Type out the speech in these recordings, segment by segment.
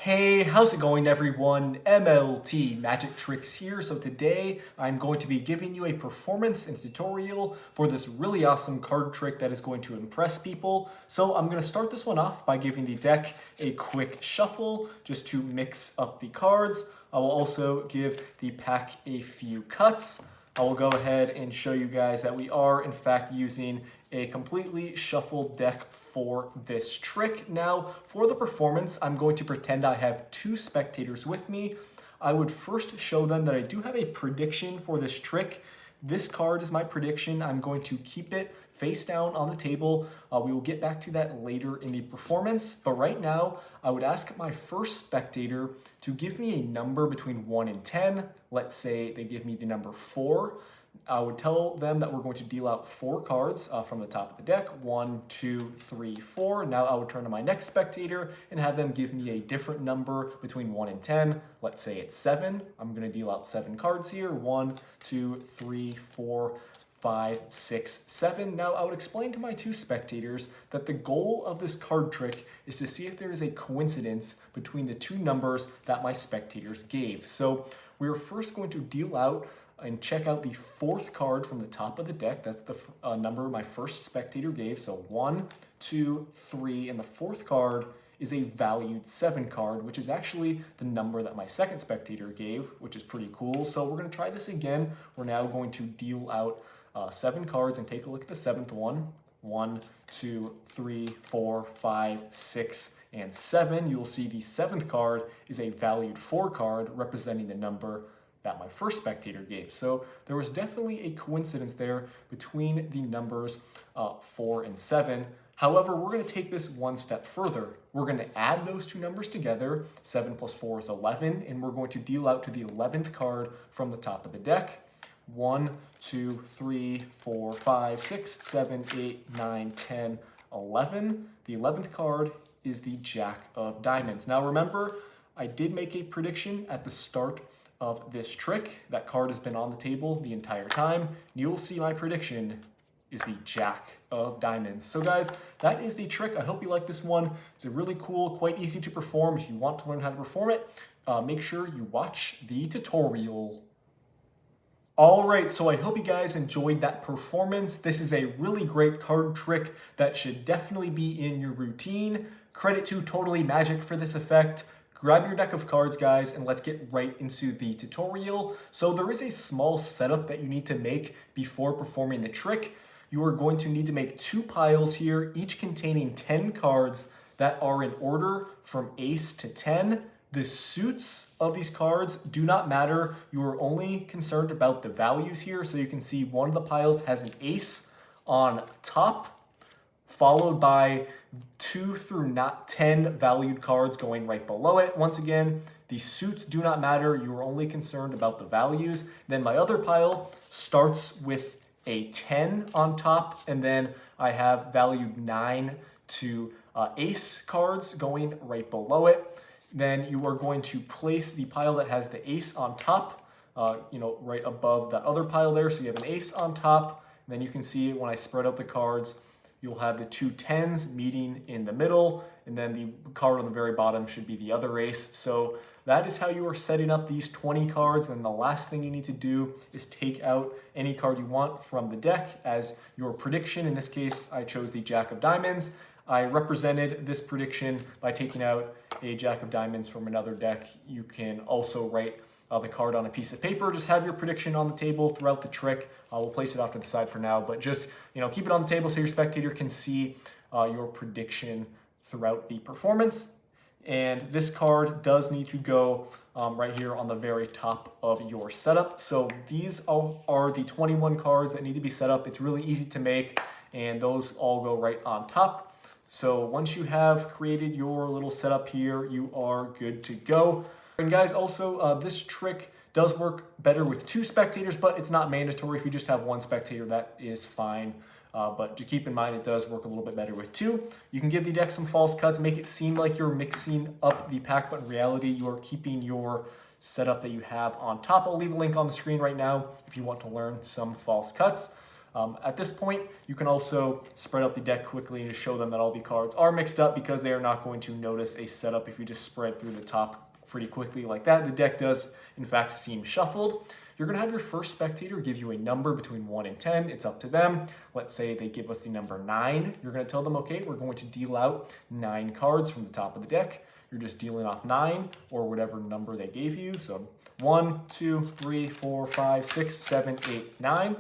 Hey, how's it going everyone? MLT Magic Tricks here. So today I'm going to be giving you a performance and tutorial for this really awesome card trick that is going to impress people. So I'm going to start this one off by giving the deck a quick shuffle just to mix up the cards. I will also give the pack a few cuts. I will go ahead and show you guys that we are in fact using a completely shuffled deck for this trick. Now, for the performance, I'm going to pretend I have two spectators with me. I would first show them that I do have a prediction for this trick. This card is my prediction. I'm going to keep it face down on the table. We will get back to that later in the performance, but right now I would ask my first spectator to give me a number between 1 and 10. Let's say they give me the number 4. I would tell them that we're going to deal out 4 cards from the top of the deck. 1, 2, 3, 4. Now I would turn to my next spectator and have them give me a different number between 1 and 10. Let's say it's 7. I'm going to deal out 7 cards here. 1, 2, 3, 4, 5, 6, 7. Now I would explain to my two spectators that the goal of this card trick is to see if there is a coincidence between the two numbers that my spectators gave. So we're first going to deal out and check out the 4th card from the top of the deck. That's the number my first spectator gave. So 1, 2, 3, and the 4th card is a valued 7 card, which is actually the number that my second spectator gave, which is pretty cool. So we're going to try this again. We're now going to deal out 7 cards and take a look at the 7th one. 1, 2, 3, 4, 5, 6, and 7. You will see the 7th card is a valued 4 card representing the number that my first spectator gave. So there was definitely a coincidence there between the numbers 4 and 7. However, we're going to take this one step further. We're going to add those two numbers together. 7 plus 4 is 11, and we're going to deal out to the 11th card from the top of the deck. 1, 2, 3, 4, 5, 6, 7, 8, 9, 10, 11. The 11th card is the Jack of Diamonds. Now remember, I did make a prediction at the start of this trick. That card has been on the table the entire time. You will see my prediction is the Jack of Diamonds. So guys, that is the trick. I hope you like this one. It's a really cool, quite easy to perform. If you want to learn how to perform it, make sure you watch the tutorial. All right, so I hope you guys enjoyed that performance. This is a really great card trick that should definitely be in your routine. Credit to Totally Magic for this effect. Grab your deck of cards, guys, and let's get right into the tutorial. So there is a small setup that you need to make before performing the trick. You are going to need to make 2 piles here, each containing 10 cards that are in order from ace to 10. The suits of these cards do not matter. You are only concerned about the values here. So you can see one of the piles has an ace on top, followed by 2 through 10 valued cards going right below it. Once again, the suits do not matter. You are only concerned about the values. Then my other pile starts with a 10 on top, and then I have valued 9 to ace cards going right below it. Then you are going to place the pile that has the ace on top, right above that other pile there. So you have an ace on top. And then you can see when I spread out the cards, you'll have the 2 10s meeting in the middle, and then the card on the very bottom should be the other ace. So that is how you are setting up these 20 cards, and the last thing you need to do is take out any card you want from the deck as your prediction. In this case, I chose the Jack of Diamonds. I represented this prediction by taking out a Jack of Diamonds from another deck. You can also write the card on a piece of paper. Just have your prediction on the table throughout the trick. We'll place it off to the side for now, but just keep it on the table so your spectator can see your prediction throughout the performance. And this card does need to go right here on the very top of your setup. So these are the 21 cards that need to be set up. It's really easy to make, and those all go right on top. So once you have created your little setup here, you are good to go. And guys, also this trick does work better with 2 spectators, but it's not mandatory. If you just have 1 spectator, that is fine. But to keep in mind, it does work a little bit better with 2. You can give the deck some false cuts, make it seem like you're mixing up the pack, but in reality, you are keeping your setup that you have on top. I'll leave a link on the screen right now if you want to learn some false cuts. At this point, you can also spread out the deck quickly and just show them that all the cards are mixed up, because they are not going to notice a setup if you just spread through the top pretty quickly like that. The deck does, in fact, seem shuffled. You're going to have your first spectator give you a number between 1 and 10. It's up to them. Let's say they give us the number 9. You're going to tell them, okay, we're going to deal out 9 cards from the top of the deck. You're just dealing off 9 or whatever number they gave you. So 1, 2, 3, 4, 5, 6, 7, 8, 9.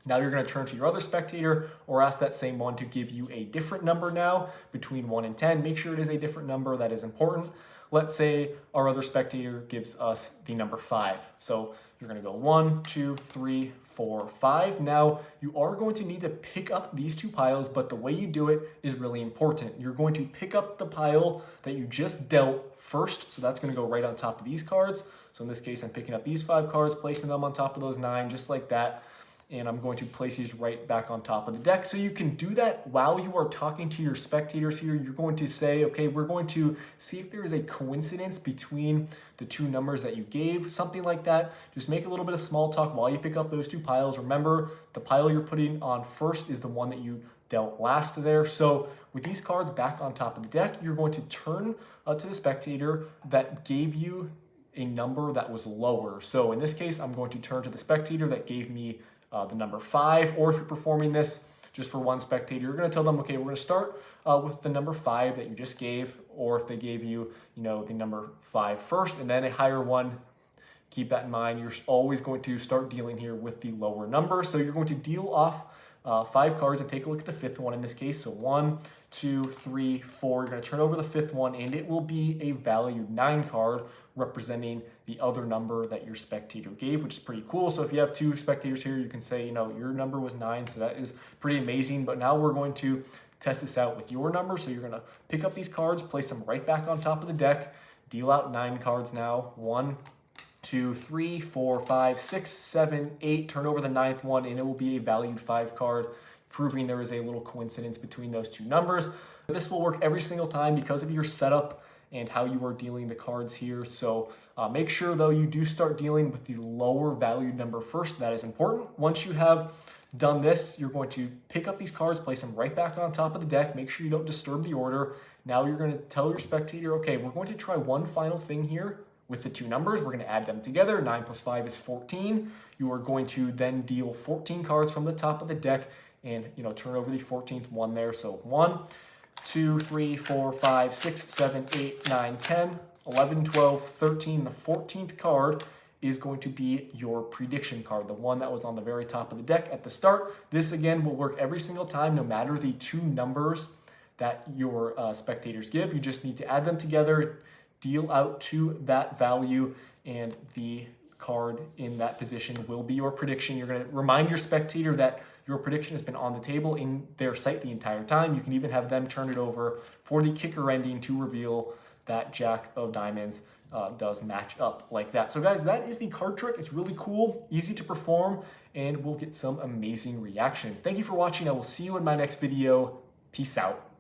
Now you're going to turn to your other spectator or ask that same one to give you a different number now between 1 and 10. Make sure it is a different number. That is important. Let's say our other spectator gives us the number 5. So you're going to go 1, 2, 3, 4, 5. Now you are going to need to pick up these 2 piles, but the way you do it is really important. You're going to pick up the pile that you just dealt first. So that's going to go right on top of these cards. So in this case, I'm picking up these 5 cards, placing them on top of those 9, just like that. And I'm going to place these right back on top of the deck. So you can do that while you are talking to your spectators here. You're going to say, okay, we're going to see if there is a coincidence between the 2 numbers that you gave, something like that. Just make a little bit of small talk while you pick up those 2 piles. Remember, the pile you're putting on first is the one that you dealt last there. So with these cards back on top of the deck, you're going to turn to the spectator that gave you a number that was lower. So in this case, I'm going to turn to the spectator that gave me the number 5, or if you're performing this just for one spectator, you're going to tell them, okay, we're going to start with the number 5 that you just gave, or if they gave you, the number 5 first and then a higher one, keep that in mind. You're always going to start dealing here with the lower number. So you're going to deal off 5 cards and take a look at the 5th one in this case. So 1, 2, 3, 4. You're going to turn over the 5th one, and it will be a valued 9 card representing the other number that your spectator gave, which is pretty cool. So if you have 2 spectators here, you can say, your number was 9, so that is pretty amazing. But now we're going to test this out with your number. So you're going to pick up these cards, place them right back on top of the deck, deal out 9 cards now. 1, 2, 3, 4, 5, 6, 7, 8. Turn over the 9th one, and it will be a valued 5 card, proving there is a little coincidence between those 2 numbers. This will work every single time because of your setup and how you are dealing the cards here. So make sure, though, you do start dealing with the lower valued number first. That is important. Once you have done this, you're going to pick up these cards, place them right back on top of the deck. Make sure you don't disturb the order. Now you're going to tell your spectator, okay, we're going to try one final thing here with the 2 numbers. We're going to add them together. 9 plus 5 is 14. You are going to then deal 14 cards from the top of the deck and, turn over the 14th one there. So 1, 2, 3, 4, 5, 6, 7, 8, 9, 10, 11, 12, 13. The 14th card is going to be your prediction card, the one that was on the very top of the deck at the start. This, again, will work every single time, no matter the 2 numbers that your spectators give. You just need to add them together, deal out to that value, and the card in that position will be your prediction. You're going to remind your spectator that your prediction has been on the table in their sight the entire time. You can even have them turn it over for the kicker ending to reveal that Jack of Diamonds does match up like that. So guys, that is the card trick. It's really cool, easy to perform, and we'll get some amazing reactions. Thank you for watching. I will see you in my next video. Peace out.